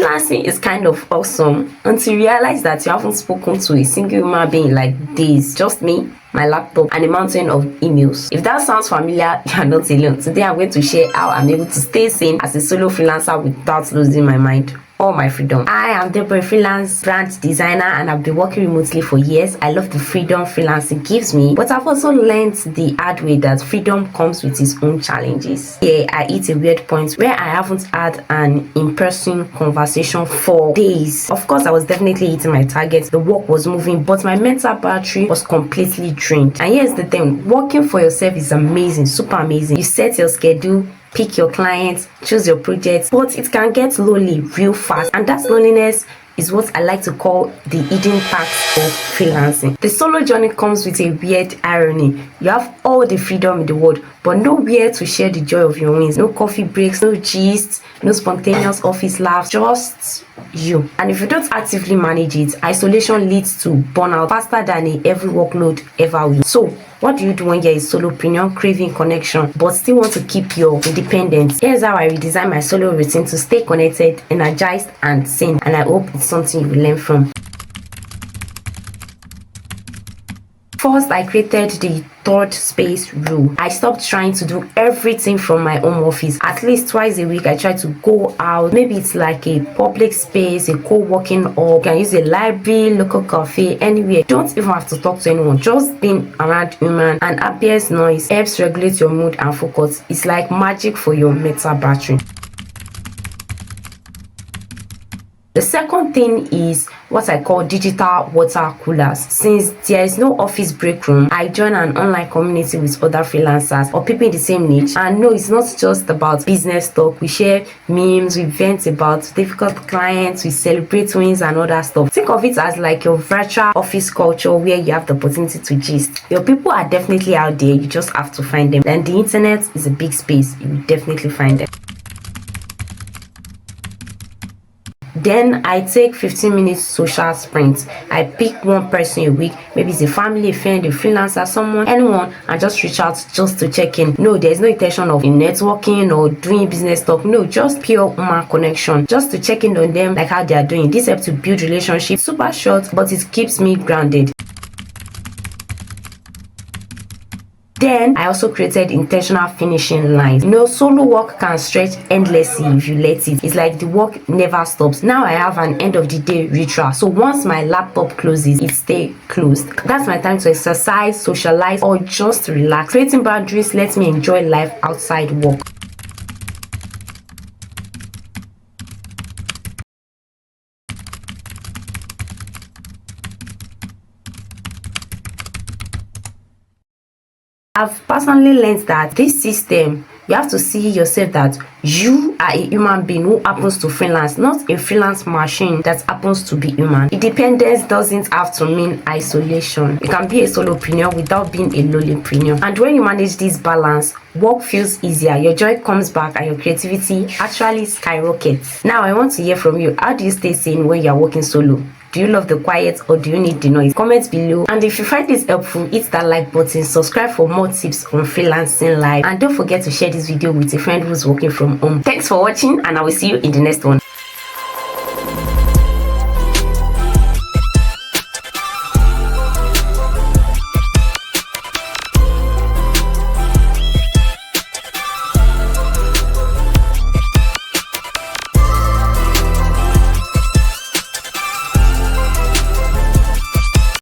Freelancing is kind of awesome until you realize that you haven't spoken to a single human being like days. Just me, my laptop, and a mountain of emails. If that sounds familiar, you are not alone. Today I'm going to share how I'm able to stay sane as a solo freelancer without losing my mind or my freedom. I am Dotive, freelance brand designer, and I've been working remotely for years. I love the freedom freelancing gives me, but I've also learned the hard way that freedom comes with its own challenges. Here I hit a weird point where I haven't had an in-person conversation for days. Of course, I was definitely hitting my targets. The work was moving, but my mental battery was completely drained. And here's the thing, working for yourself is amazing, super amazing. You set your schedule, pick your clients, choose your projects, but it can get lonely real fast, and that loneliness is what I like to call the hidden tax of freelancing. The solo journey comes with a weird irony. You have all the freedom in the world, but nowhere to share the joy of your wins. No coffee breaks, no gist, no spontaneous office laughs, just you. And if you don't actively manage it, isolation leads to burnout faster than every workload ever will. So what do you do when you're a solopreneur craving connection but still want to keep your independence? Here's how I redesign my solo routine to stay connected, energized, and sane, and I hope it's something you will learn from. First, I created the third space rule. I stopped trying to do everything from my home office. At least twice a week, I try to go out. Maybe it's like a public space, a co-working, or you can use a library, local cafe, anywhere. You don't even have to talk to anyone. Just being around human and ambient noise helps regulate your mood and focus. It's like magic for your mental battery. The second thing is what I call digital water coolers. Since there is no office break room, I join an online community with other freelancers or people in the same niche. And no, it's not just about business talk. We share memes, we vent about difficult clients, we celebrate wins and other stuff. Think of it as like your virtual office culture where you have the opportunity to gist. Your people are definitely out there, you just have to find them. And the internet is a big space, you will definitely find them. Then I take 15 minutes social sprints. I pick one person a week, maybe it's a family, a friend, a freelancer, someone, anyone, and just reach out just to check in. No, there's no intention of networking or doing business talk. No, just pure human connection, just to check in on them, like how they are doing. This helps to build relationships. Super short, but it keeps me grounded. Then I also created intentional finishing lines. You know, solo work can stretch endlessly if you let it. It's like the work never stops. Now I have an end of the day ritual. So once my laptop closes, it stays closed. That's my time to exercise, socialize, or just relax. Creating boundaries lets me enjoy life outside work. I've personally learned that this system, you have to see yourself that you are a human being who happens to freelance, not a freelance machine that happens to be human. Independence doesn't have to mean isolation. You can be a solopreneur without being a lolipreneur. And when you manage this balance, work feels easier, your joy comes back, and your creativity actually skyrockets. Now I want to hear from you. How do you stay sane when you are working solo? Do you love the quiet or do you need the noise? Comment below. And if you find this helpful, hit that like button, subscribe for more tips on freelancing live, and don't forget to share this video with a friend who's working from home. Thanks for watching, and I will see you in the next one.